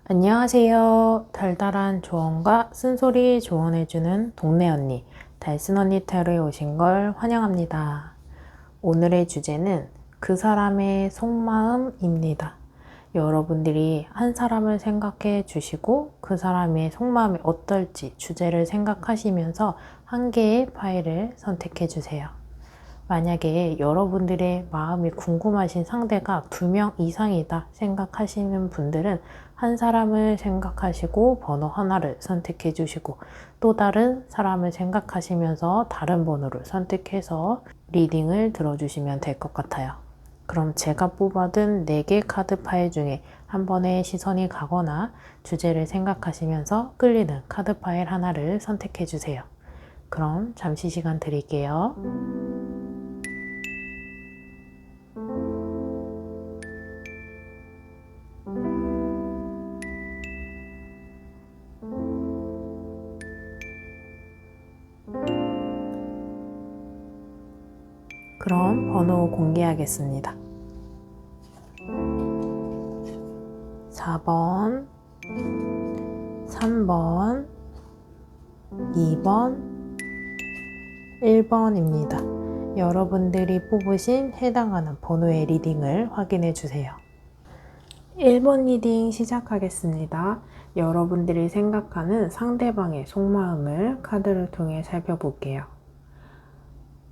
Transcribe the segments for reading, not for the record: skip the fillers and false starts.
안녕하세요. 달달한 조언과 쓴소리 조언해주는 동네 언니, 달순 언니 타로에 오신 걸 환영합니다. 오늘의 주제는 그 사람의 속마음입니다. 여러분들이 한 사람을 생각해 주시고 그 사람의 속마음이 어떨지 주제를 생각하시면서 한 개의 파일을 선택해 주세요. 만약에 여러분들의 마음이 궁금하신 상대가 2명 이상이다 생각하시는 분들은 한 사람을 생각하시고 번호 하나를 선택해 주시고 또 다른 사람을 생각하시면서 다른 번호를 선택해서 리딩을 들어주시면 될 것 같아요. 그럼 제가 뽑아둔 4개 카드 파일 중에 한 번에 시선이 가거나 주제를 생각하시면서 끌리는 카드 파일 하나를 선택해 주세요. 그럼 잠시 시간 드릴게요. 그럼 번호 공개하겠습니다. 4번, 3번, 2번, 1번입니다. 여러분들이 뽑으신 해당하는 번호의 리딩을 확인해 주세요. 1번 리딩 시작하겠습니다. 여러분들이 생각하는 상대방의 속마음을 카드를 통해 살펴볼게요.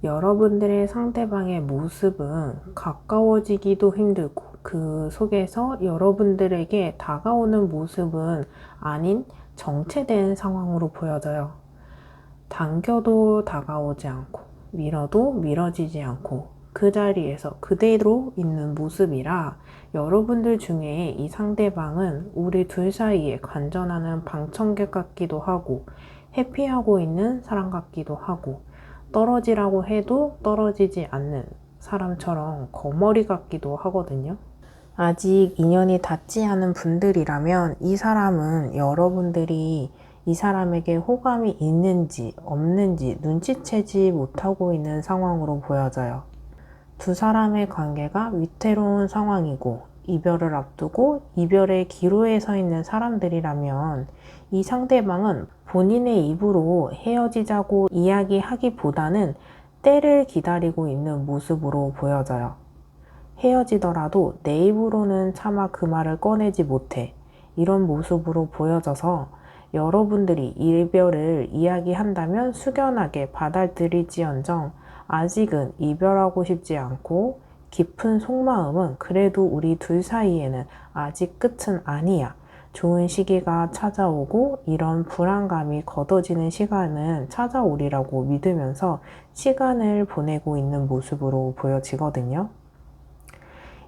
여러분들의 상대방의 모습은 가까워지기도 힘들고 그 속에서 여러분들에게 다가오는 모습은 아닌 정체된 상황으로 보여져요. 당겨도 다가오지 않고 밀어도 밀어지지 않고 그 자리에서 그대로 있는 모습이라 여러분들 중에 이 상대방은 우리 둘 사이에 관전하는 방청객 같기도 하고 회피하고 있는 사람 같기도 하고 떨어지라고 해도 떨어지지 않는 사람처럼 거머리 같기도 하거든요. 아직 인연이 닿지 않은 분들이라면 이 사람은 여러분들이 이 사람에게 호감이 있는지 없는지 눈치채지 못하고 있는 상황으로 보여져요. 두 사람의 관계가 위태로운 상황이고 이별을 앞두고 이별의 기로에 서 있는 사람들이라면 이 상대방은 본인의 입으로 헤어지자고 이야기하기보다는 때를 기다리고 있는 모습으로 보여져요. 헤어지더라도 내 입으로는 차마 그 말을 꺼내지 못해 이런 모습으로 보여져서 여러분들이 이별을 이야기한다면 숙연하게 받아들일지언정 아직은 이별하고 싶지 않고 깊은 속마음은 그래도 우리 둘 사이에는 아직 끝은 아니야. 좋은 시기가 찾아오고 이런 불안감이 걷어지는 시간은 찾아오리라고 믿으면서 시간을 보내고 있는 모습으로 보여지거든요.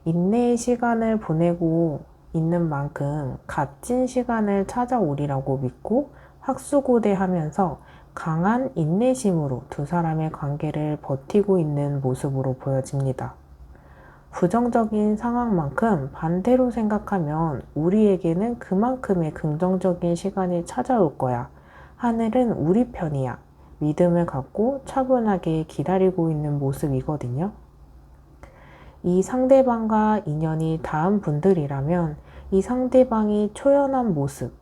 인내의 시간을 보내고 있는 만큼 값진 시간을 찾아오리라고 믿고 학수고대하면서 강한 인내심으로 두 사람의 관계를 버티고 있는 모습으로 보여집니다. 부정적인 상황만큼 반대로 생각하면 우리에게는 그만큼의 긍정적인 시간이 찾아올 거야. 하늘은 우리 편이야. 믿음을 갖고 차분하게 기다리고 있는 모습이거든요. 이 상대방과 인연이 닿은 분들이라면 이 상대방이 초연한 모습,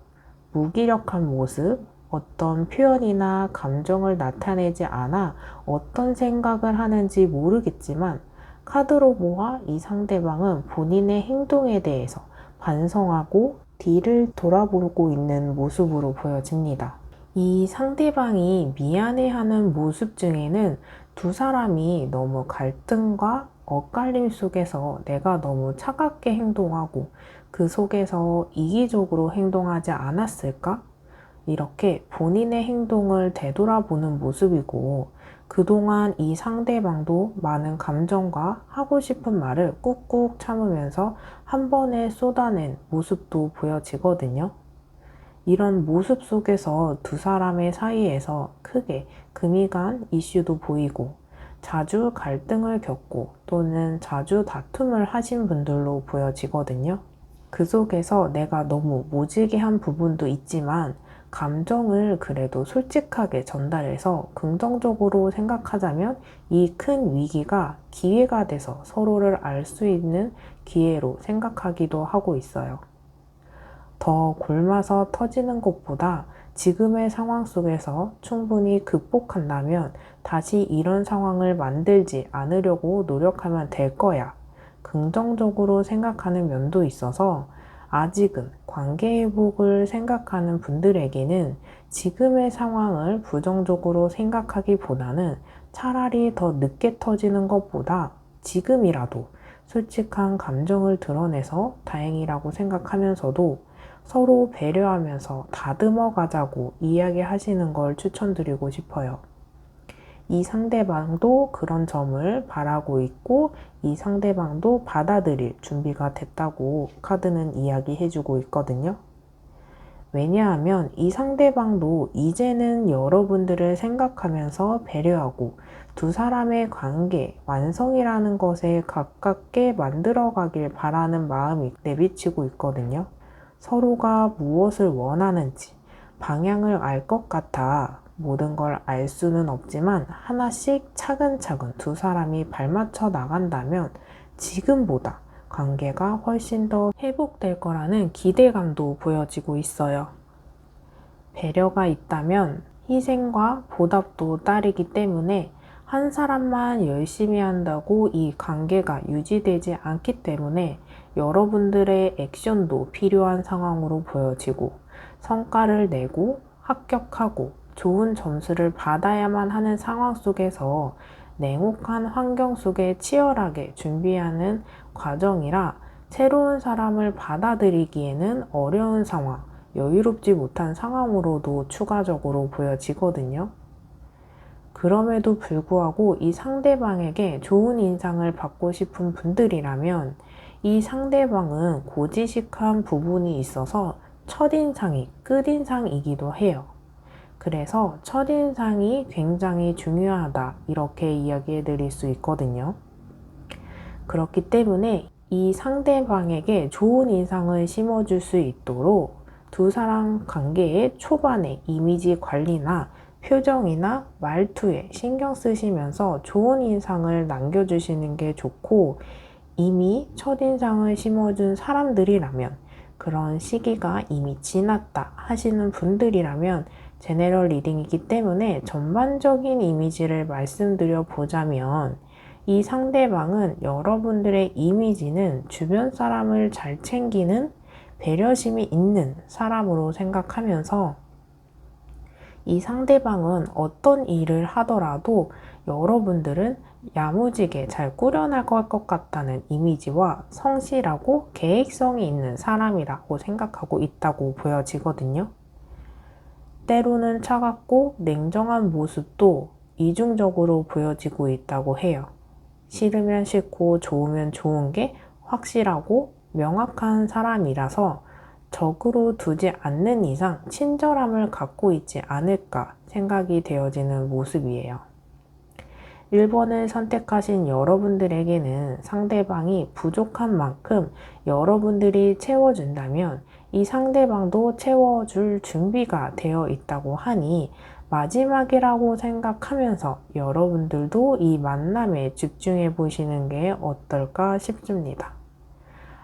무기력한 모습, 어떤 표현이나 감정을 나타내지 않아 어떤 생각을 하는지 모르겠지만 카드로 모아 이 상대방은 본인의 행동에 대해서 반성하고 뒤를 돌아보고 있는 모습으로 보여집니다. 이 상대방이 미안해하는 모습 중에는 두 사람이 너무 갈등과 엇갈림 속에서 내가 너무 차갑게 행동하고 그 속에서 이기적으로 행동하지 않았을까? 이렇게 본인의 행동을 되돌아보는 모습이고 그동안 이 상대방도 많은 감정과 하고 싶은 말을 꾹꾹 참으면서 한 번에 쏟아낸 모습도 보여지거든요. 이런 모습 속에서 두 사람의 사이에서 크게 금이 간 이슈도 보이고 자주 갈등을 겪고 또는 자주 다툼을 하신 분들로 보여지거든요. 그 속에서 내가 너무 모질게 한 부분도 있지만 감정을 그래도 솔직하게 전달해서 긍정적으로 생각하자면 이 큰 위기가 기회가 돼서 서로를 알 수 있는 기회로 생각하기도 하고 있어요. 더 곪아서 터지는 것보다 지금의 상황 속에서 충분히 극복한다면 다시 이런 상황을 만들지 않으려고 노력하면 될 거야. 긍정적으로 생각하는 면도 있어서 아직은 관계 회복을 생각하는 분들에게는 지금의 상황을 부정적으로 생각하기보다는 차라리 더 늦게 터지는 것보다 지금이라도 솔직한 감정을 드러내서 다행이라고 생각하면서도 서로 배려하면서 다듬어 가자고 이야기하시는 걸 추천드리고 싶어요. 이 상대방도 그런 점을 바라고 있고 이 상대방도 받아들일 준비가 됐다고 카드는 이야기해주고 있거든요. 왜냐하면 이 상대방도 이제는 여러분들을 생각하면서 배려하고 두 사람의 관계, 완성이라는 것에 가깝게 만들어가길 바라는 마음이 내비치고 있거든요. 서로가 무엇을 원하는지 방향을 알 것 같아 모든 걸 알 수는 없지만 하나씩 차근차근 두 사람이 발맞춰 나간다면 지금보다 관계가 훨씬 더 회복될 거라는 기대감도 보여지고 있어요. 배려가 있다면 희생과 보답도 따르기 때문에 한 사람만 열심히 한다고 이 관계가 유지되지 않기 때문에 여러분들의 액션도 필요한 상황으로 보여지고 성과를 내고 합격하고 좋은 점수를 받아야만 하는 상황 속에서 냉혹한 환경 속에 치열하게 준비하는 과정이라 새로운 사람을 받아들이기에는 어려운 상황, 여유롭지 못한 상황으로도 추가적으로 보여지거든요. 그럼에도 불구하고 이 상대방에게 좋은 인상을 받고 싶은 분들이라면 이 상대방은 고지식한 부분이 있어서 첫인상이 끝인상이기도 해요. 그래서 첫인상이 굉장히 중요하다 이렇게 이야기해 드릴 수 있거든요. 그렇기 때문에 이 상대방에게 좋은 인상을 심어줄 수 있도록 두 사람 관계의 초반의 이미지 관리나 표정이나 말투에 신경 쓰시면서 좋은 인상을 남겨주시는 게 좋고 이미 첫인상을 심어준 사람들이라면 그런 시기가 이미 지났다 하시는 분들이라면 제네럴 리딩이기 때문에 전반적인 이미지를 말씀드려 보자면 이 상대방은 여러분들의 이미지는 주변 사람을 잘 챙기는 배려심이 있는 사람으로 생각하면서 이 상대방은 어떤 일을 하더라도 여러분들은 야무지게 잘 꾸려나갈 것 같다는 이미지와 성실하고 계획성이 있는 사람이라고 생각하고 있다고 보여지거든요. 때로는 차갑고 냉정한 모습도 이중적으로 보여지고 있다고 해요. 싫으면 싫고 좋으면 좋은 게 확실하고 명확한 사람이라서 적으로 두지 않는 이상 친절함을 갖고 있지 않을까 생각이 되어지는 모습이에요. 1번을 선택하신 여러분들에게는 상대방이 부족한 만큼 여러분들이 채워준다면 이 상대방도 채워줄 준비가 되어 있다고 하니 마지막이라고 생각하면서 여러분들도 이 만남에 집중해 보시는 게 어떨까 싶습니다.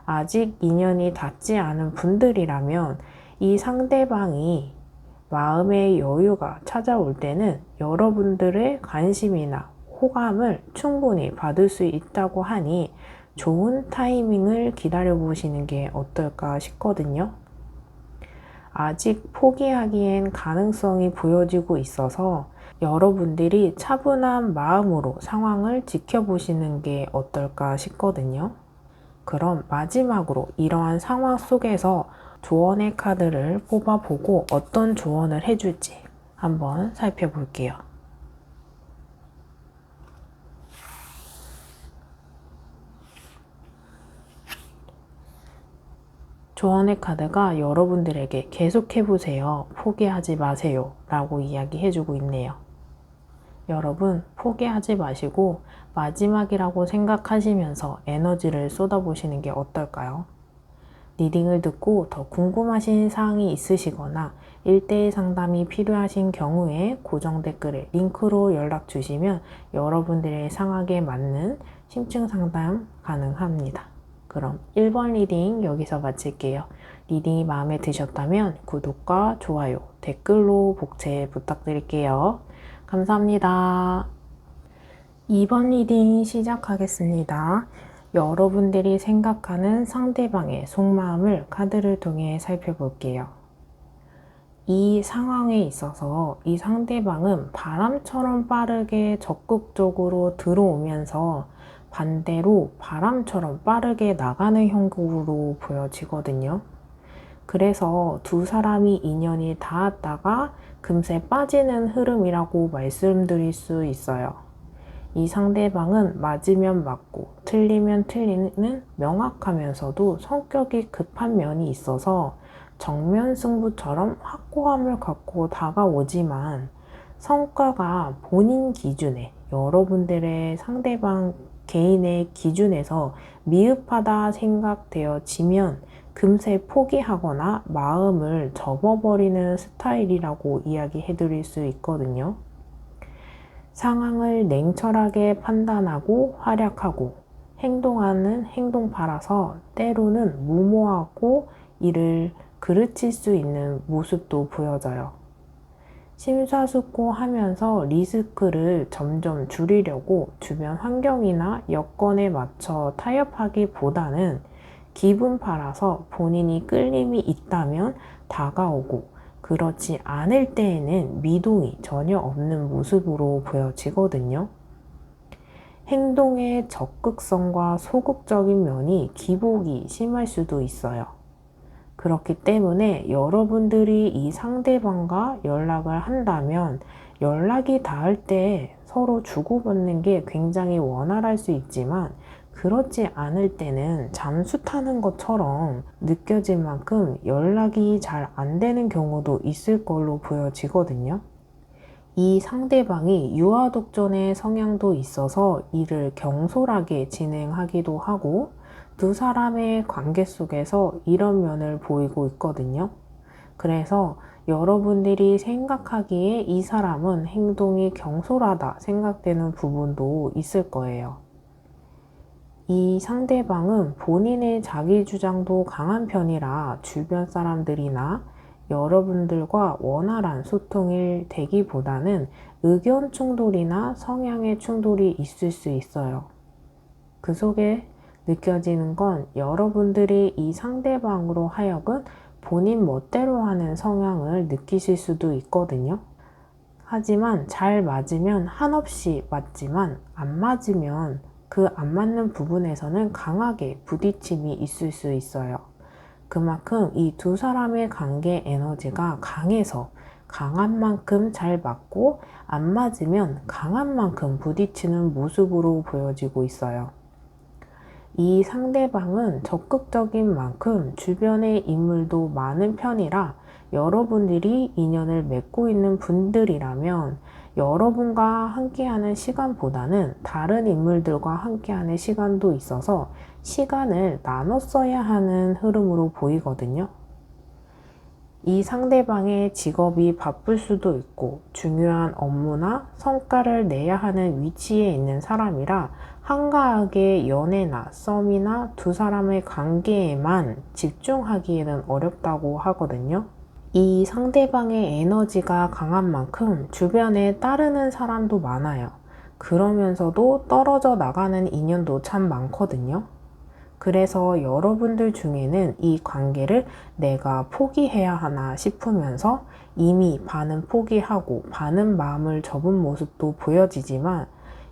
아직 인연이 닿지 않은 분들이라면 이 상대방이 마음의 여유가 찾아올 때는 여러분들의 관심이나 호감을 충분히 받을 수 있다고 하니 좋은 타이밍을 기다려 보시는 게 어떨까 싶거든요. 아직 포기하기엔 가능성이 보여지고 있어서 여러분들이 차분한 마음으로 상황을 지켜보시는 게 어떨까 싶거든요. 그럼 마지막으로 이러한 상황 속에서 조언의 카드를 뽑아보고 어떤 조언을 해줄지 한번 살펴볼게요. 조언의 카드가 여러분들에게 계속해보세요. 포기하지 마세요. 라고 이야기해주고 있네요. 여러분, 포기하지 마시고 마지막이라고 생각하시면서 에너지를 쏟아보시는 게 어떨까요? 리딩을 듣고 더 궁금하신 사항이 있으시거나 1대1 상담이 필요하신 경우에 고정 댓글에 링크로 연락 주시면 여러분들의 상황에 맞는 심층 상담 가능합니다. 그럼 1번 리딩 여기서 마칠게요. 리딩이 마음에 드셨다면 구독과 좋아요, 댓글로 복채 부탁드릴게요. 감사합니다. 2번 리딩 시작하겠습니다. 여러분들이 생각하는 상대방의 속마음을 카드를 통해 살펴볼게요. 이 상황에 있어서 이 상대방은 바람처럼 빠르게 적극적으로 들어오면서 반대로 바람처럼 빠르게 나가는 형국으로 보여지거든요. 그래서 두 사람이 인연이 닿았다가 금세 빠지는 흐름이라고 말씀드릴 수 있어요. 이 상대방은 맞으면 맞고 틀리면 틀리는 명확하면서도 성격이 급한 면이 있어서 정면 승부처럼 확고함을 갖고 다가오지만 성과가 본인 기준에 여러분들의 상대방 개인의 기준에서 미흡하다 생각되어지면 금세 포기하거나 마음을 접어버리는 스타일이라고 이야기해 드릴 수 있거든요. 상황을 냉철하게 판단하고 활약하고 행동하는 행동파라서 때로는 무모하고 이를 그르칠 수 있는 모습도 보여져요. 심사숙고하면서 리스크를 점점 줄이려고 주변 환경이나 여건에 맞춰 타협하기보다는 기분파라서 본인이 끌림이 있다면 다가오고 그렇지 않을 때에는 미동이 전혀 없는 모습으로 보여지거든요. 행동의 적극성과 소극적인 면이 기복이 심할 수도 있어요. 그렇기 때문에 여러분들이 이 상대방과 연락을 한다면 연락이 닿을 때 서로 주고받는 게 굉장히 원활할 수 있지만 그렇지 않을 때는 잠수 타는 것처럼 느껴질 만큼 연락이 잘 안 되는 경우도 있을 걸로 보여지거든요. 이 상대방이 유아독존의 성향도 있어서 이를 경솔하게 진행하기도 하고 두 사람의 관계 속에서 이런 면을 보이고 있거든요. 그래서 여러분들이 생각하기에 이 사람은 행동이 경솔하다 생각되는 부분도 있을 거예요. 이 상대방은 본인의 자기 주장도 강한 편이라 주변 사람들이나 여러분들과 원활한 소통일 되기보다는 의견 충돌이나 성향의 충돌이 있을 수 있어요. 그 속에 느껴지는 건 여러분들이 이 상대방으로 하여금 본인 멋대로 하는 성향을 느끼실 수도 있거든요. 하지만 잘 맞으면 한없이 맞지만 안 맞으면 그 안 맞는 부분에서는 강하게 부딪힘이 있을 수 있어요. 그만큼 이 두 사람의 관계 에너지가 강해서 강한 만큼 잘 맞고 안 맞으면 강한 만큼 부딪히는 모습으로 보여지고 있어요. 이 상대방은 적극적인 만큼 주변의 인물도 많은 편이라 여러분들이 인연을 맺고 있는 분들이라면 여러분과 함께하는 시간보다는 다른 인물들과 함께하는 시간도 있어서 시간을 나눠 써야 하는 흐름으로 보이거든요. 이 상대방의 직업이 바쁠 수도 있고 중요한 업무나 성과를 내야 하는 위치에 있는 사람이라 한가하게 연애나 썸이나 두 사람의 관계에만 집중하기에는 어렵다고 하거든요. 이 상대방의 에너지가 강한 만큼 주변에 따르는 사람도 많아요. 그러면서도 떨어져 나가는 인연도 참 많거든요. 그래서 여러분들 중에는 이 관계를 내가 포기해야 하나 싶으면서 이미 반은 포기하고 반은 마음을 접은 모습도 보여지지만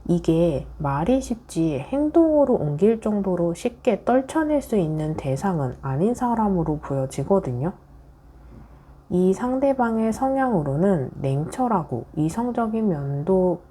이게 말이 쉽지 행동으로 옮길 정도로 쉽게 떨쳐낼 수 있는 대상은 아닌 사람으로 보여지거든요. 이 상대방의 성향으로는 냉철하고 이성적인 면도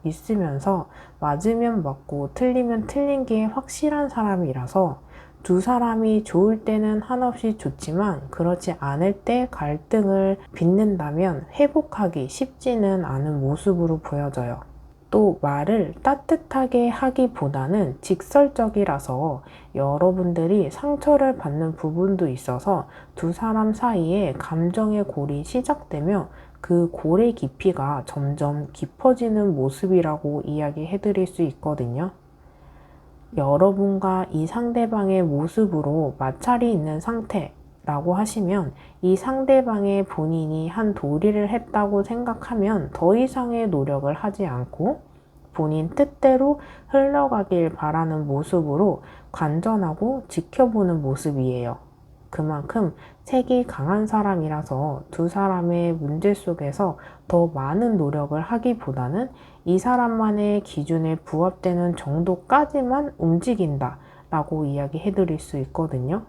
있으면서 맞으면 맞고 틀리면 틀린 게 확실한 사람이라서 두 사람이 좋을 때는 한없이 좋지만 그렇지 않을 때 갈등을 빚는다면 회복하기 쉽지는 않은 모습으로 보여져요. 또 말을 따뜻하게 하기보다는 직설적이라서 여러분들이 상처를 받는 부분도 있어서 두 사람 사이에 감정의 골이 시작되며 그 골의 깊이가 점점 깊어지는 모습이라고 이야기해 드릴 수 있거든요. 여러분과 이 상대방의 모습으로 마찰이 있는 상태라고 하시면 이 상대방의 본인이 한 도리를 했다고 생각하면 더 이상의 노력을 하지 않고 본인 뜻대로 흘러가길 바라는 모습으로 관전하고 지켜보는 모습이에요. 그만큼 색이 강한 사람이라서 두 사람의 문제 속에서 더 많은 노력을 하기보다는 이 사람만의 기준에 부합되는 정도까지만 움직인다 라고 이야기해 드릴 수 있거든요.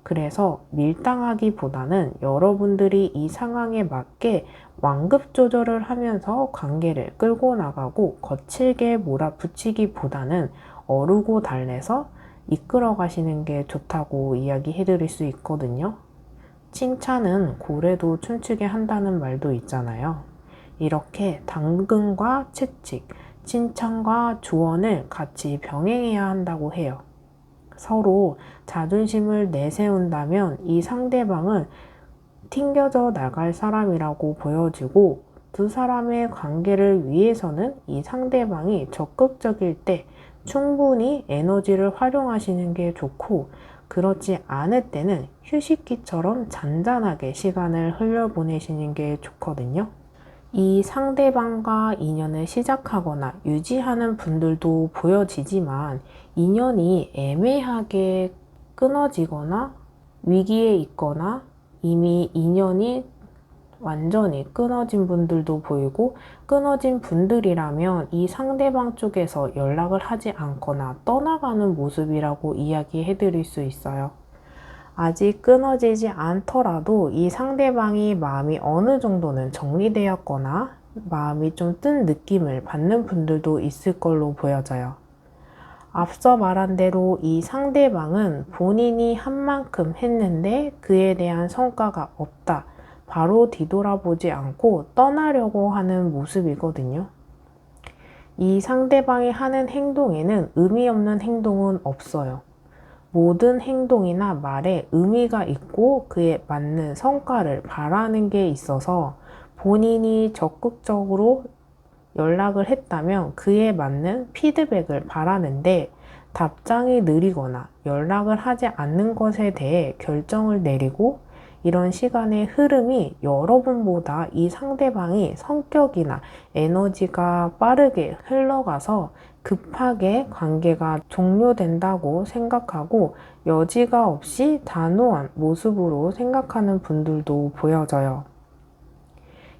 그래서 밀당하기보다는 여러분들이 이 상황에 맞게 완급 조절을 하면서 관계를 끌고 나가고 거칠게 몰아붙이기보다는 어루고 달래서 이끌어 가시는 게 좋다고 이야기해 드릴 수 있거든요. 칭찬은 고래도 춤추게 한다는 말도 있잖아요. 이렇게 당근과 채찍, 칭찬과 조언을 같이 병행해야 한다고 해요. 서로 자존심을 내세운다면 이 상대방은 튕겨져 나갈 사람이라고 보여지고 두 사람의 관계를 위해서는 이 상대방이 적극적일 때 충분히 에너지를 활용하시는 게 좋고 그렇지 않을 때는 휴식기처럼 잔잔하게 시간을 흘려보내시는 게 좋거든요. 이 상대방과 인연을 시작하거나 유지하는 분들도 보여지지만 인연이 애매하게 끊어지거나 위기에 있거나 이미 인연이 완전히 끊어진 분들도 보이고 끊어진 분들이라면 이 상대방 쪽에서 연락을 하지 않거나 떠나가는 모습이라고 이야기해 드릴 수 있어요. 아직 끊어지지 않더라도 이 상대방이 마음이 어느 정도는 정리되었거나 마음이 좀 뜬 느낌을 받는 분들도 있을 걸로 보여져요. 앞서 말한 대로 이 상대방은 본인이 한 만큼 했는데 그에 대한 성과가 없다. 바로 뒤돌아보지 않고 떠나려고 하는 모습이거든요. 이 상대방이 하는 행동에는 의미 없는 행동은 없어요. 모든 행동이나 말에 의미가 있고 그에 맞는 성과를 바라는 게 있어서 본인이 적극적으로 연락을 했다면 그에 맞는 피드백을 바라는데 답장이 느리거나 연락을 하지 않는 것에 대해 결정을 내리고 이런 시간의 흐름이 여러분보다 이 상대방이 성격이나 에너지가 빠르게 흘러가서 급하게 관계가 종료된다고 생각하고 여지가 없이 단호한 모습으로 생각하는 분들도 보여져요.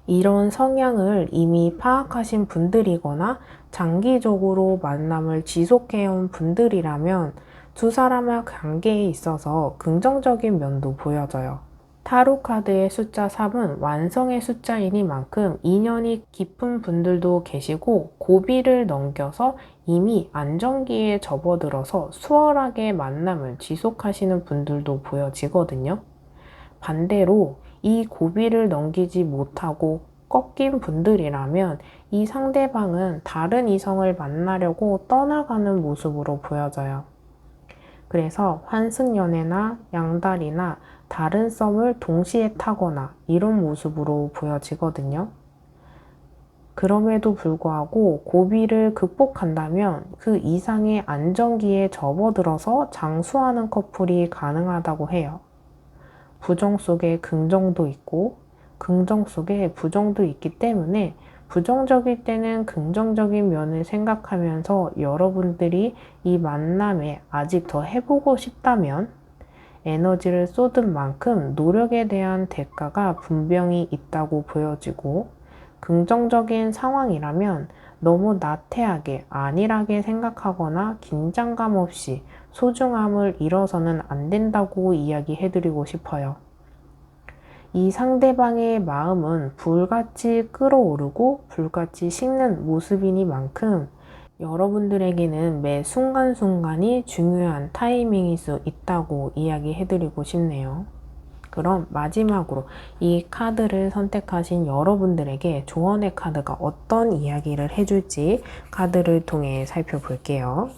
이런 성향을 이미 파악하신 분들이거나 장기적으로 만남을 지속해온 분들이라면 두 사람의 관계에 있어서 긍정적인 면도 보여져요. 타로 카드의 숫자 3은 완성의 숫자이니만큼 인연이 깊은 분들도 계시고 고비를 넘겨서 이미 안정기에 접어들어서 수월하게 만남을 지속하시는 분들도 보여지거든요. 반대로 이 고비를 넘기지 못하고 꺾인 분들이라면 이 상대방은 다른 이성을 만나려고 떠나가는 모습으로 보여져요. 그래서 환승연애나 양다리나 다른 썸을 동시에 타거나 이런 모습으로 보여지거든요. 그럼에도 불구하고 고비를 극복한다면 그 이상의 안정기에 접어들어서 장수하는 커플이 가능하다고 해요. 부정 속에 긍정도 있고 긍정 속에 부정도 있기 때문에 부정적일 때는 긍정적인 면을 생각하면서 여러분들이 이 만남에 아직 더 해보고 싶다면 에너지를 쏟은 만큼 노력에 대한 대가가 분명히 있다고 보여지고 긍정적인 상황이라면 너무 나태하게 안일하게 생각하거나 긴장감 없이 소중함을 잃어서는 안 된다고 이야기해드리고 싶어요. 이 상대방의 마음은 불같이 끓어오르고 불같이 식는 모습이니만큼 여러분들에게는 매 순간순간이 중요한 타이밍일 수 있다고 이야기해드리고 싶네요. 그럼 마지막으로 이 카드를 선택하신 여러분들에게 조언의 카드가 어떤 이야기를 해줄지 카드를 통해 살펴볼게요.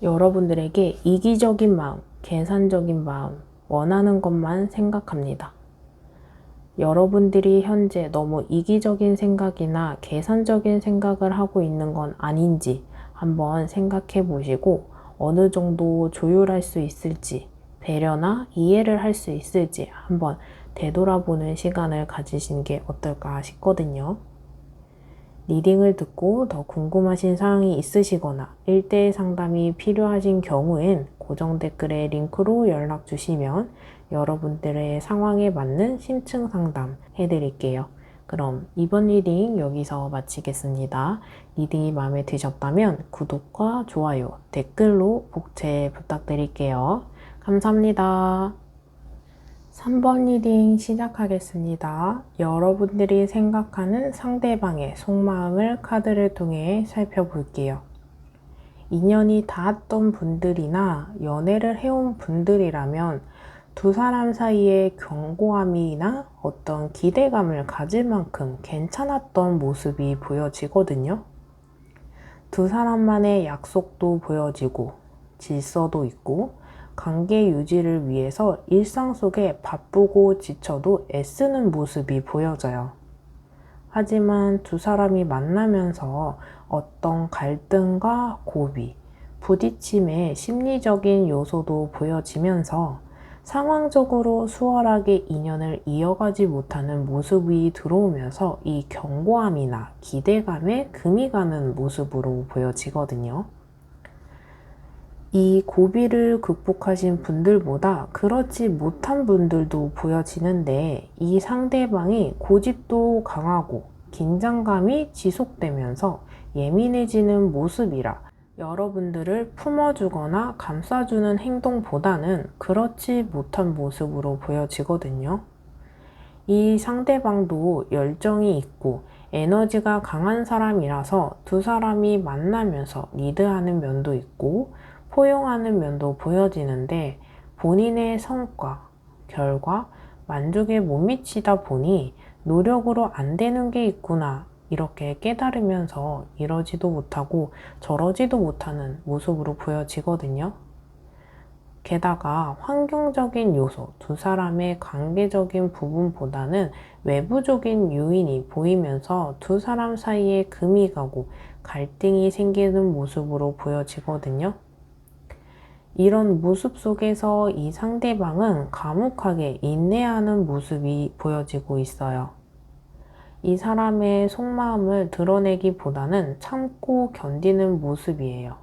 여러분들에게 이기적인 마음, 계산적인 마음, 원하는 것만 생각합니다. 여러분들이 현재 너무 이기적인 생각이나 계산적인 생각을 하고 있는 건 아닌지 한번 생각해 보시고 어느 정도 조율할 수 있을지, 배려나 이해를 할 수 있을지 한번 되돌아보는 시간을 가지시는 게 어떨까 싶거든요. 리딩을 듣고 더 궁금하신 사항이 있으시거나 1대1 상담이 필요하신 경우엔 고정 댓글에 링크로 연락 주시면 여러분들의 상황에 맞는 심층 상담 해드릴게요. 그럼 이번 리딩 여기서 마치겠습니다. 리딩이 마음에 드셨다면 구독과 좋아요, 댓글로 복채 부탁드릴게요. 감사합니다. 3번 리딩 시작하겠습니다. 여러분들이 생각하는 상대방의 속마음을 카드를 통해 살펴볼게요. 인연이 닿았던 분들이나 연애를 해온 분들이라면 두 사람 사이에 견고함이나 어떤 기대감을 가질 만큼 괜찮았던 모습이 보여지거든요. 두 사람만의 약속도 보여지고 질서도 있고 관계 유지를 위해서 일상 속에 바쁘고 지쳐도 애쓰는 모습이 보여져요. 하지만 두 사람이 만나면서 어떤 갈등과 고비, 부딪힘의 심리적인 요소도 보여지면서 상황적으로 수월하게 인연을 이어가지 못하는 모습이 들어오면서 이 견고함이나 기대감에 금이 가는 모습으로 보여지거든요. 이 고비를 극복하신 분들보다 그렇지 못한 분들도 보여지는데 이 상대방이 고집도 강하고 긴장감이 지속되면서 예민해지는 모습이라 여러분들을 품어주거나 감싸주는 행동보다는 그렇지 못한 모습으로 보여지거든요. 이 상대방도 열정이 있고 에너지가 강한 사람이라서 두 사람이 만나면서 리드하는 면도 있고 포용하는 면도 보여지는데 본인의 성과, 결과, 만족에 못 미치다 보니 노력으로 안 되는 게 있구나 이렇게 깨달으면서 이러지도 못하고 저러지도 못하는 모습으로 보여지거든요. 게다가 환경적인 요소, 두 사람의 관계적인 부분보다는 외부적인 요인이 보이면서 두 사람 사이에 금이 가고 갈등이 생기는 모습으로 보여지거든요. 이런 모습 속에서 이 상대방은 과묵하게 인내하는 모습이 보여지고 있어요. 이 사람의 속마음을 드러내기보다는 참고 견디는 모습이에요.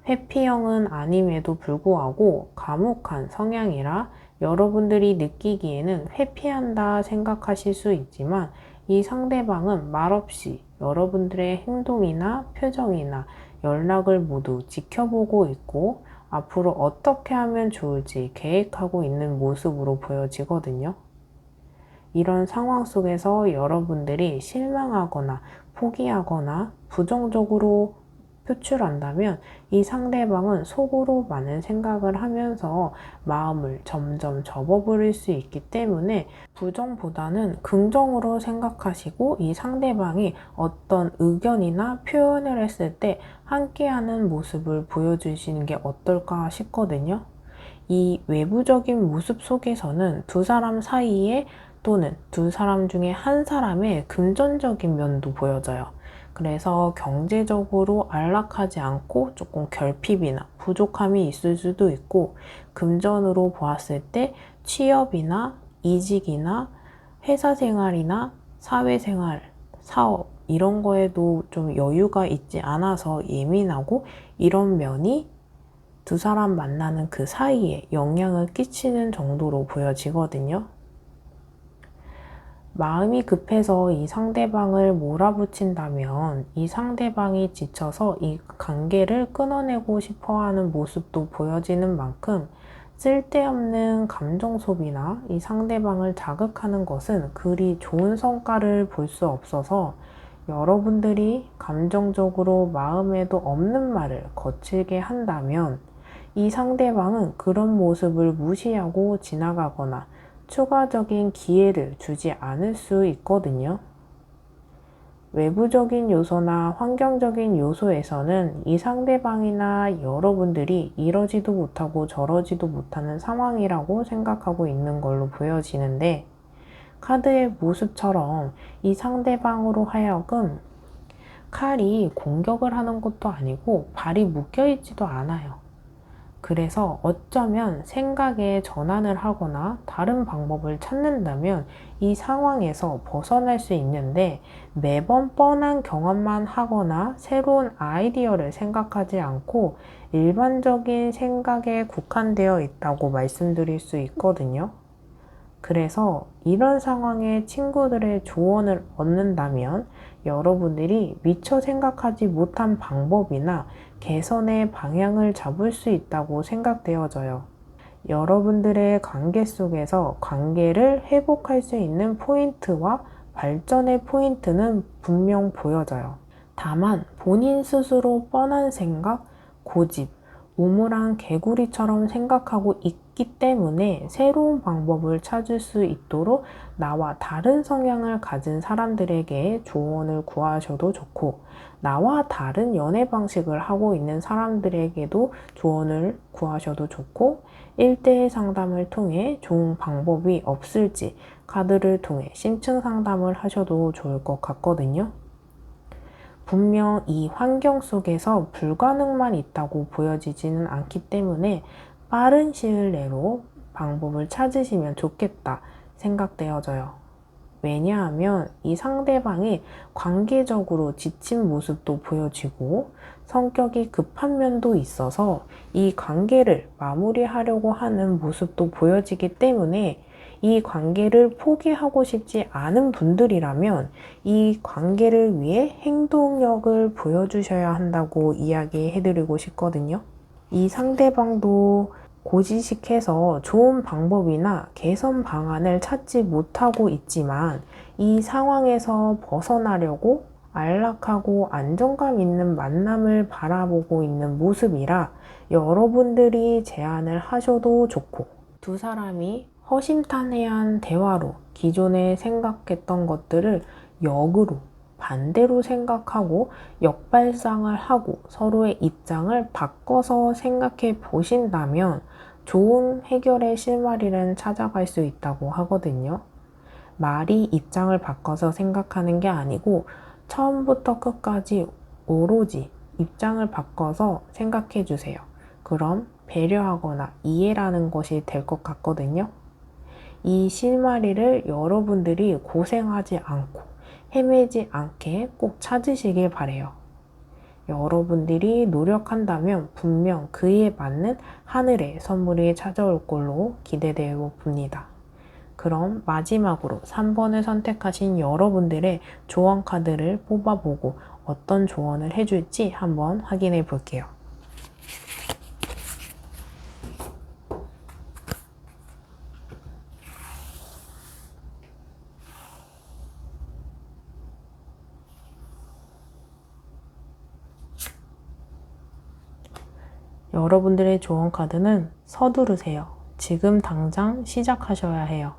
회피형은 아님에도 불구하고 과묵한 성향이라 여러분들이 느끼기에는 회피한다 생각하실 수 있지만 이 상대방은 말없이 여러분들의 행동이나 표정이나 연락을 모두 지켜보고 있고 앞으로 어떻게 하면 좋을지 계획하고 있는 모습으로 보여지거든요. 이런 상황 속에서 여러분들이 실망하거나 포기하거나 부정적으로 표출한다면 이 상대방은 속으로 많은 생각을 하면서 마음을 점점 접어버릴 수 있기 때문에 부정보다는 긍정으로 생각하시고 이 상대방이 어떤 의견이나 표현을 했을 때 함께하는 모습을 보여주시는 게 어떨까 싶거든요. 이 외부적인 모습 속에서는 두 사람 사이에 또는 두 사람 중에 한 사람의 금전적인 면도 보여져요. 그래서 경제적으로 안락하지 않고 조금 결핍이나 부족함이 있을 수도 있고 금전으로 보았을 때 취업이나 이직이나 회사 생활이나 사회생활, 사업 이런 거에도 좀 여유가 있지 않아서 예민하고 이런 면이 두 사람 만나는 그 사이에 영향을 끼치는 정도로 보여지거든요. 마음이 급해서 이 상대방을 몰아붙인다면 이 상대방이 지쳐서 이 관계를 끊어내고 싶어 하는 모습도 보여지는 만큼 쓸데없는 감정 소비나 이 상대방을 자극하는 것은 그리 좋은 성과를 볼 수 없어서 여러분들이 감정적으로 마음에도 없는 말을 거칠게 한다면 이 상대방은 그런 모습을 무시하고 지나가거나 추가적인 기회를 주지 않을 수 있거든요. 외부적인 요소나 환경적인 요소에서는 이 상대방이나 여러분들이 이러지도 못하고 저러지도 못하는 상황이라고 생각하고 있는 걸로 보여지는데, 카드의 모습처럼 이 상대방으로 하여금 칼이 공격을 하는 것도 아니고 발이 묶여 있지도 않아요. 그래서 어쩌면 생각에 전환을 하거나 다른 방법을 찾는다면 이 상황에서 벗어날 수 있는데, 매번 뻔한 경험만 하거나 새로운 아이디어를 생각하지 않고 일반적인 생각에 국한되어 있다고 말씀드릴 수 있거든요. 그래서 이런 상황에 친구들의 조언을 얻는다면 여러분들이 미처 생각하지 못한 방법이나 개선의 방향을 잡을 수 있다고 생각되어져요. 여러분들의 관계 속에서 관계를 회복할 수 있는 포인트와 발전의 포인트는 분명 보여져요. 다만 본인 스스로 뻔한 생각, 고집, 우물한 개구리처럼 생각하고 있기 때문에 새로운 방법을 찾을 수 있도록 나와 다른 성향을 가진 사람들에게 조언을 구하셔도 좋고, 나와 다른 연애 방식을 하고 있는 사람들에게도 조언을 구하셔도 좋고, 1대1 상담을 통해 좋은 방법이 없을지 카드를 통해 심층 상담을 하셔도 좋을 것 같거든요. 분명 이 환경 속에서 불가능만 있다고 보여지지는 않기 때문에 빠른 시일 내로 방법을 찾으시면 좋겠다 생각되어져요. 왜냐하면 이 상대방이 관계적으로 지친 모습도 보여지고 성격이 급한 면도 있어서 이 관계를 마무리하려고 하는 모습도 보여지기 때문에, 이 관계를 포기하고 싶지 않은 분들이라면 이 관계를 위해 행동력을 보여주셔야 한다고 이야기해드리고 싶거든요. 이 상대방도 고지식해서 좋은 방법이나 개선 방안을 찾지 못하고 있지만 이 상황에서 벗어나려고 안락하고 안정감 있는 만남을 바라보고 있는 모습이라 여러분들이 제안을 하셔도 좋고, 두 사람이 허심탄회한 대화로 기존에 생각했던 것들을 역으로 반대로 생각하고 역발상을 하고 서로의 입장을 바꿔서 생각해 보신다면 좋은 해결의 실마리를 찾아갈 수 있다고 하거든요. 말이 입장을 바꿔서 생각하는 게 아니고 처음부터 끝까지 오로지 입장을 바꿔서 생각해 주세요. 그럼 배려하거나 이해라는 것이 될 것 같거든요. 이 실마리를 여러분들이 고생하지 않고 헤매지 않게 꼭 찾으시길 바래요. 여러분들이 노력한다면 분명 그에 맞는 하늘의 선물이 찾아올 걸로 기대되어 봅니다. 그럼 마지막으로 3번을 선택하신 여러분들의 조언 카드를 뽑아보고 어떤 조언을 해줄지 한번 확인해 볼게요. 여러분들의 조언 카드는 서두르세요. 지금 당장 시작하셔야 해요.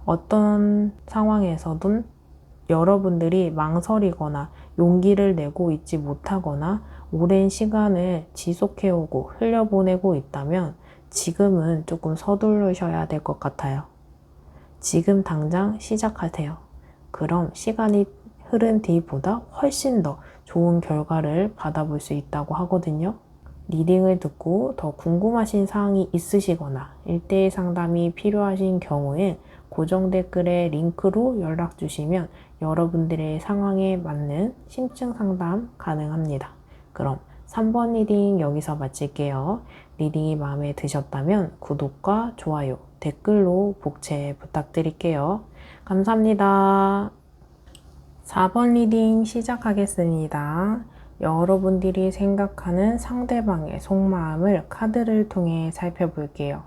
어떤 상황에서든 여러분들이 망설이거나 용기를 내고 있지 못하거나 오랜 시간을 지속해오고 흘려보내고 있다면 지금은 조금 서두르셔야 될 것 같아요. 지금 당장 시작하세요. 그럼 시간이 흐른 뒤보다 훨씬 더 좋은 결과를 받아볼 수 있다고 하거든요. 리딩을 듣고 더 궁금하신 사항이 있으시거나 1대1 상담이 필요하신 경우에 고정 댓글에 링크로 연락 주시면 여러분들의 상황에 맞는 심층 상담 가능합니다. 그럼 3번 리딩 여기서 마칠게요. 리딩이 마음에 드셨다면 구독과 좋아요, 댓글로 복채 부탁드릴게요. 감사합니다. 4번 리딩 시작하겠습니다. 여러분들이 생각하는 상대방의 속마음을 카드를 통해 살펴볼게요.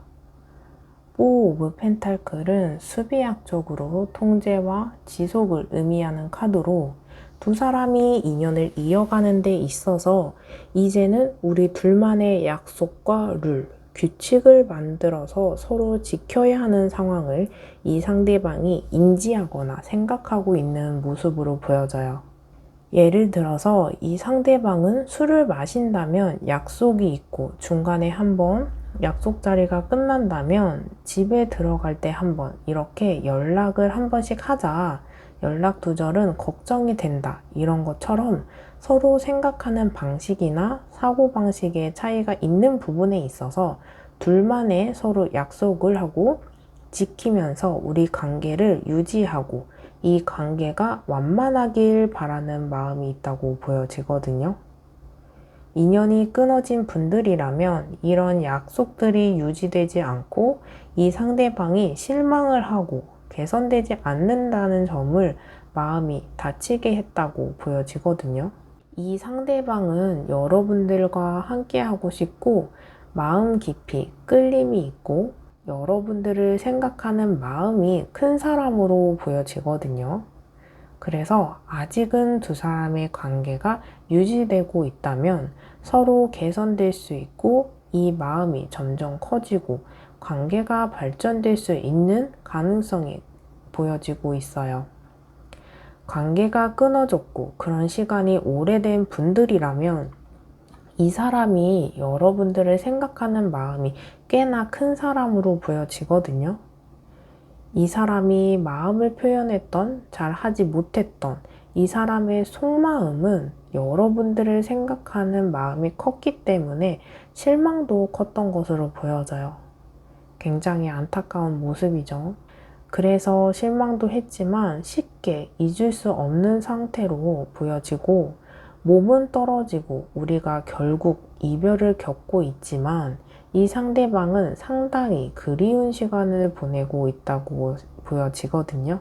4 오브 펜타클은 수비학적으로 통제와 지속을 의미하는 카드로 두 사람이 인연을 이어가는 데 있어서 이제는 우리 둘만의 약속과 룰, 규칙을 만들어서 서로 지켜야 하는 상황을 이 상대방이 인지하거나 생각하고 있는 모습으로 보여져요. 예를 들어서 이 상대방은 술을 마신다면 약속이 있고 중간에 한번 약속 자리가 끝난다면 집에 들어갈 때 한번 이렇게 연락을 한 번씩 하자. 연락 두절은 걱정이 된다. 이런 것처럼 서로 생각하는 방식이나 사고방식의 차이가 있는 부분에 있어서 둘만의 서로 약속을 하고 지키면서 우리 관계를 유지하고 이 관계가 완만하길 바라는 마음이 있다고 보여지거든요. 인연이 끊어진 분들이라면 이런 약속들이 유지되지 않고 이 상대방이 실망을 하고 개선되지 않는다는 점을 마음이 다치게 했다고 보여지거든요. 이 상대방은 여러분들과 함께 하고 싶고 마음 깊이 끌림이 있고 여러분들을 생각하는 마음이 큰 사람으로 보여지거든요. 그래서 아직은 두 사람의 관계가 유지되고 있다면 서로 개선될 수 있고 이 마음이 점점 커지고 관계가 발전될 수 있는 가능성이 보여지고 있어요. 관계가 끊어졌고 그런 시간이 오래된 분들이라면 이 사람이 여러분들을 생각하는 마음이 꽤나 큰 사람으로 보여지거든요. 이 사람이 마음을 표현했던, 잘 하지 못했던 이 사람의 속마음은 여러분들을 생각하는 마음이 컸기 때문에 실망도 컸던 것으로 보여져요. 굉장히 안타까운 모습이죠. 그래서 실망도 했지만 쉽게 잊을 수 없는 상태로 보여지고 몸은 떨어지고 우리가 결국 이별을 겪고 있지만 이 상대방은 상당히 그리운 시간을 보내고 있다고 보여지거든요.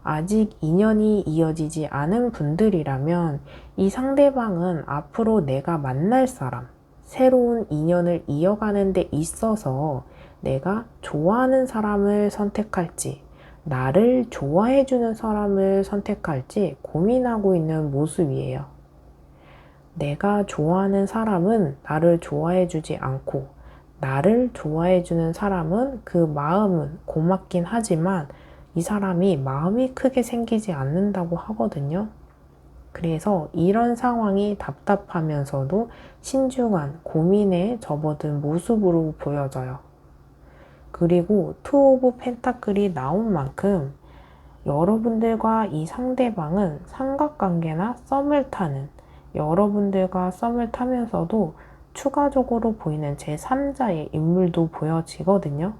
아직 인연이 이어지지 않은 분들이라면 이 상대방은 앞으로 내가 만날 사람, 새로운 인연을 이어가는 데 있어서 내가 좋아하는 사람을 선택할지, 나를 좋아해주는 사람을 선택할지 고민하고 있는 모습이에요. 내가 좋아하는 사람은 나를 좋아해주지 않고 나를 좋아해주는 사람은 그 마음은 고맙긴 하지만 이 사람이 마음이 크게 생기지 않는다고 하거든요. 그래서 이런 상황이 답답하면서도 신중한 고민에 접어든 모습으로 보여져요. 그리고 투 오브 펜타클이 나온 만큼 여러분들과 이 상대방은 삼각관계나 썸을 타는 여러분들과 썸을 타면서도 추가적으로 보이는 제3자의 인물도 보여지거든요.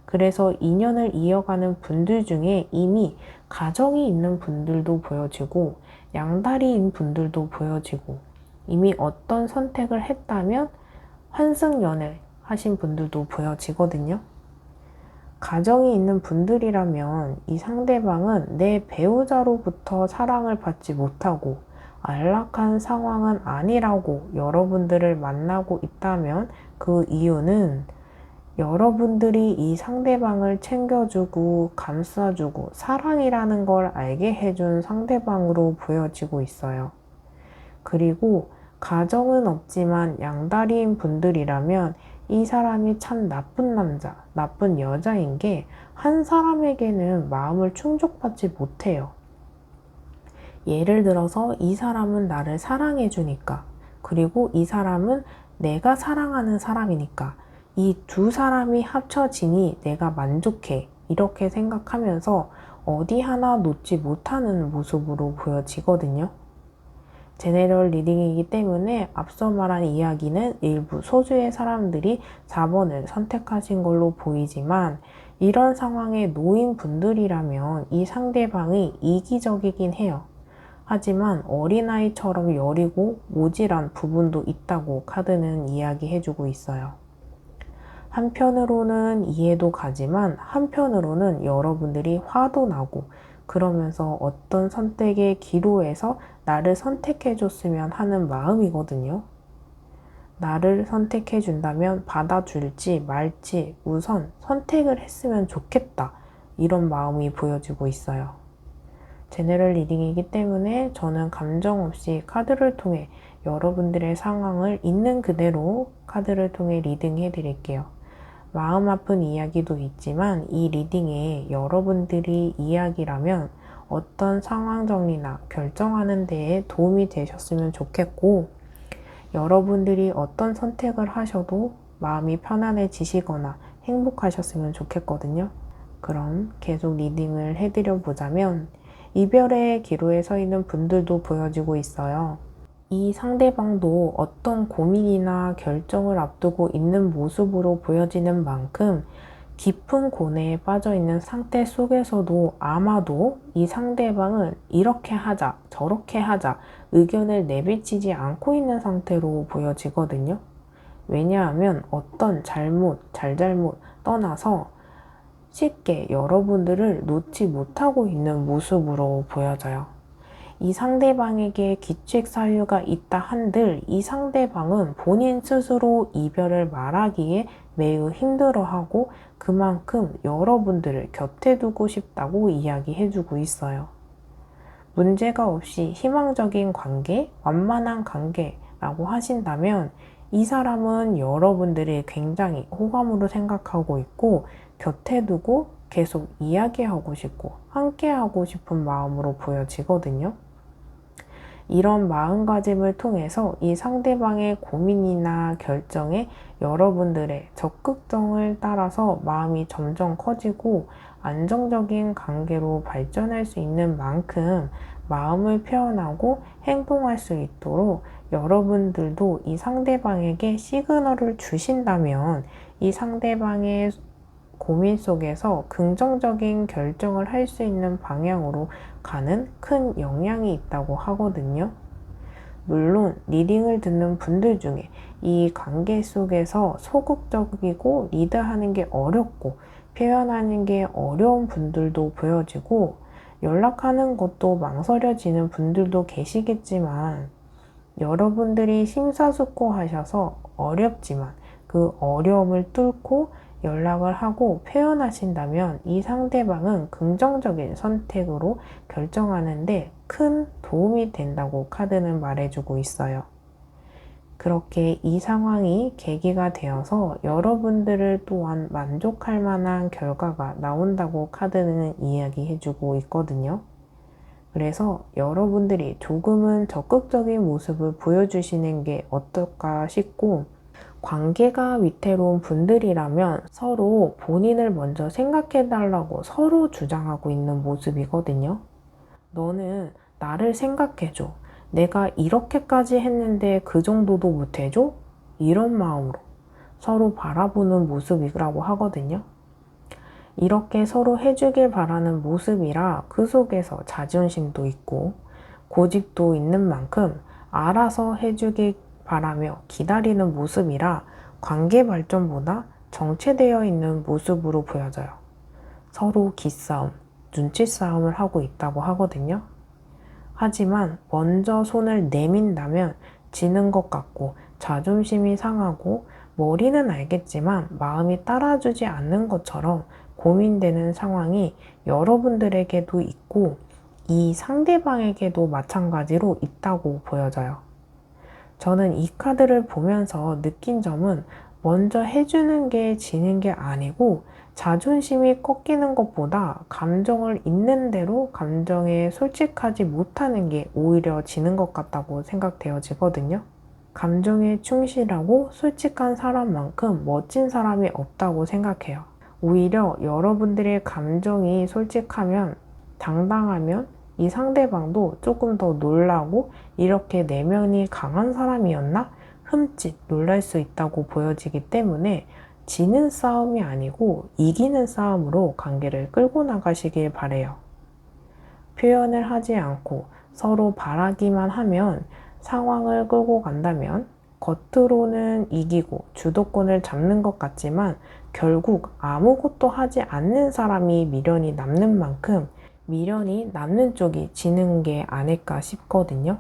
그래서 인연을 이어가는 분들 중에 이미 가정이 있는 분들도 보여지고 양다리인 분들도 보여지고 이미 어떤 선택을 했다면 환승연애 하신 분들도 보여지거든요. 가정이 있는 분들이라면 이 상대방은 내 배우자로부터 사랑을 받지 못하고 안락한 상황은 아니라고 여러분들을 만나고 있다면 그 이유는 여러분들이 이 상대방을 챙겨주고 감싸주고 사랑이라는 걸 알게 해준 상대방으로 보여지고 있어요. 그리고 가정은 없지만 양다리인 분들이라면 이 사람이 참 나쁜 남자, 나쁜 여자인 게 한 사람에게는 마음을 충족받지 못해요. 예를 들어서 이 사람은 나를 사랑해 주니까, 그리고 이 사람은 내가 사랑하는 사람이니까 이 두 사람이 합쳐지니 내가 만족해. 이렇게 생각하면서 어디 하나 놓지 못하는 모습으로 보여지거든요. 제네럴 리딩이기 때문에 앞서 말한 이야기는 일부 소수의 사람들이 4번을 선택하신 걸로 보이지만 이런 상황에 놓인 분들이라면 이 상대방이 이기적이긴 해요. 하지만 어린아이처럼 여리고 모질한 부분도 있다고 카드는 이야기해주고 있어요. 한편으로는 이해도 가지만 한편으로는 여러분들이 화도 나고 그러면서 어떤 선택의 기로에서 나를 선택해줬으면 하는 마음이거든요. 나를 선택해준다면 받아줄지 말지 우선 선택을 했으면 좋겠다. 이런 마음이 보여지고 있어요. 제너럴 리딩이기 때문에 저는 감정 없이 카드를 통해 여러분들의 상황을 있는 그대로 카드를 통해 리딩해 드릴게요. 마음 아픈 이야기도 있지만 이 리딩에 여러분들이 이야기라면 어떤 상황 정리나 결정하는 데에 도움이 되셨으면 좋겠고, 여러분들이 어떤 선택을 하셔도 마음이 편안해지시거나 행복하셨으면 좋겠거든요. 그럼 계속 리딩을 해드려 보자면, 이별의 기로에 서 있는 분들도 보여지고 있어요. 이 상대방도 어떤 고민이나 결정을 앞두고 있는 모습으로 보여지는 만큼 깊은 고뇌에 빠져 있는 상태 속에서도 아마도 이 상대방은 이렇게 하자, 저렇게 하자 의견을 내비치지 않고 있는 상태로 보여지거든요. 왜냐하면 어떤 잘잘못 떠나서 쉽게 여러분들을 놓지 못하고 있는 모습으로 보여져요. 이 상대방에게 기책 사유가 있다 한들 이 상대방은 본인 스스로 이별을 말하기에 매우 힘들어하고 그만큼 여러분들을 곁에 두고 싶다고 이야기해주고 있어요. 문제가 없이 희망적인 관계, 완만한 관계라고 하신다면 이 사람은 여러분들이 굉장히 호감으로 생각하고 있고 곁에 두고 계속 이야기하고 싶고 함께하고 싶은 마음으로 보여지거든요. 이런 마음가짐을 통해서 이 상대방의 고민이나 결정에 여러분들의 적극성을 따라서 마음이 점점 커지고 안정적인 관계로 발전할 수 있는 만큼 마음을 표현하고 행동할 수 있도록 여러분들도 이 상대방에게 시그널을 주신다면 이 상대방의 고민 속에서 긍정적인 결정을 할 수 있는 방향으로 가는 큰 영향이 있다고 하거든요. 물론 리딩을 듣는 분들 중에 이 관계 속에서 소극적이고 리드하는 게 어렵고 표현하는 게 어려운 분들도 보여지고 연락하는 것도 망설여지는 분들도 계시겠지만 여러분들이 심사숙고하셔서 어렵지만 그 어려움을 뚫고 연락을 하고 표현하신다면 이 상대방은 긍정적인 선택으로 결정하는데 큰 도움이 된다고 카드는 말해주고 있어요. 그렇게 이 상황이 계기가 되어서 여러분들을 또한 만족할 만한 결과가 나온다고 카드는 이야기해주고 있거든요. 그래서 여러분들이 조금은 적극적인 모습을 보여주시는 게 어떨까 싶고 관계가 위태로운 분들이라면 서로 본인을 먼저 생각해달라고 서로 주장하고 있는 모습이거든요. 너는 나를 생각해줘. 내가 이렇게까지 했는데 그 정도도 못해줘? 이런 마음으로 서로 바라보는 모습이라고 하거든요. 이렇게 서로 해주길 바라는 모습이라 그 속에서 자존심도 있고 고집도 있는 만큼 알아서 해주길 바라며 기다리는 모습이라 관계 발전보다 정체되어 있는 모습으로 보여져요. 서로 기싸움, 눈치 싸움을 하고 있다고 하거든요. 하지만 먼저 손을 내민다면 지는 것 같고 자존심이 상하고 머리는 알겠지만 마음이 따라주지 않는 것처럼 고민되는 상황이 여러분들에게도 있고 이 상대방에게도 마찬가지로 있다고 보여져요. 저는 이 카드를 보면서 느낀 점은 먼저 해주는 게 지는 게 아니고 자존심이 꺾이는 것보다 감정을 있는 대로 감정에 솔직하지 못하는 게 오히려 지는 것 같다고 생각되어지거든요. 감정에 충실하고 솔직한 사람만큼 멋진 사람이 없다고 생각해요. 오히려 여러분들의 감정이 솔직하면 당당하면 이 상대방도 조금 더 놀라고 이렇게 내면이 강한 사람이었나? 흠칫 놀랄 수 있다고 보여지기 때문에 지는 싸움이 아니고 이기는 싸움으로 관계를 끌고 나가시길 바래요. 표현을 하지 않고 서로 바라기만 하면 상황을 끌고 간다면 겉으로는 이기고 주도권을 잡는 것 같지만 결국 아무것도 하지 않는 사람이 미련이 남는 만큼 미련이 남는 쪽이 지는 게 아닐까 싶거든요.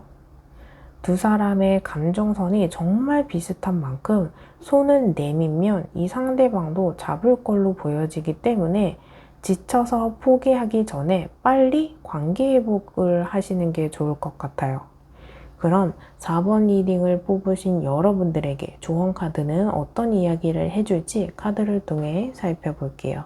두 사람의 감정선이 정말 비슷한 만큼 손을 내밀면 이 상대방도 잡을 걸로 보여지기 때문에 지쳐서 포기하기 전에 빨리 관계 회복을 하시는 게 좋을 것 같아요. 그럼 4번 리딩을 뽑으신 여러분들에게 조언 카드는 어떤 이야기를 해줄지 카드를 통해 살펴볼게요.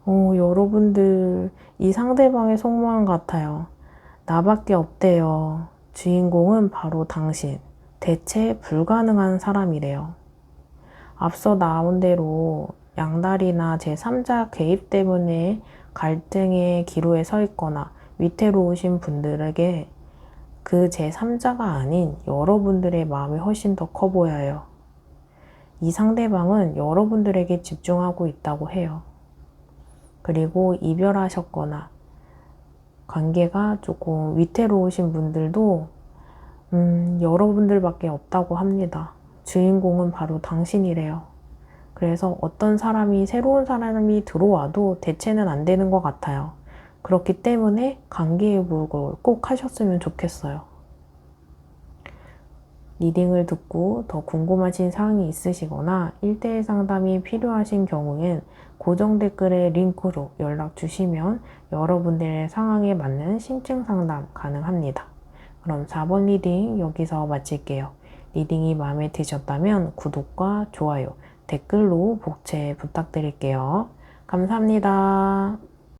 여러분들 이 상대방의 속마음 같아요. 나밖에 없대요. 주인공은 바로 당신. 대체 불가능한 사람이래요. 앞서 나온 대로 양다리나 제3자 개입 때문에 갈등의 기로에 서 있거나 위태로우신 분들에게 그 제3자가 아닌 여러분들의 마음이 훨씬 더 커 보여요. 이 상대방은 여러분들에게 집중하고 있다고 해요. 그리고 이별하셨거나 관계가 조금 위태로우신 분들도 여러분들밖에 없다고 합니다. 주인공은 바로 당신이래요. 그래서 어떤 사람이, 새로운 사람이 들어와도 대체는 안 되는 것 같아요. 그렇기 때문에 관계회복을 꼭 하셨으면 좋겠어요. 리딩을 듣고 더 궁금하신 사항이 있으시거나 1대1 상담이 필요하신 경우엔 고정 댓글에 링크로 연락 주시면 여러분들의 상황에 맞는 심층 상담 가능합니다. 그럼 4번 리딩 여기서 마칠게요. 리딩이 마음에 드셨다면 구독과 좋아요, 댓글로 복채 부탁드릴게요. 감사합니다.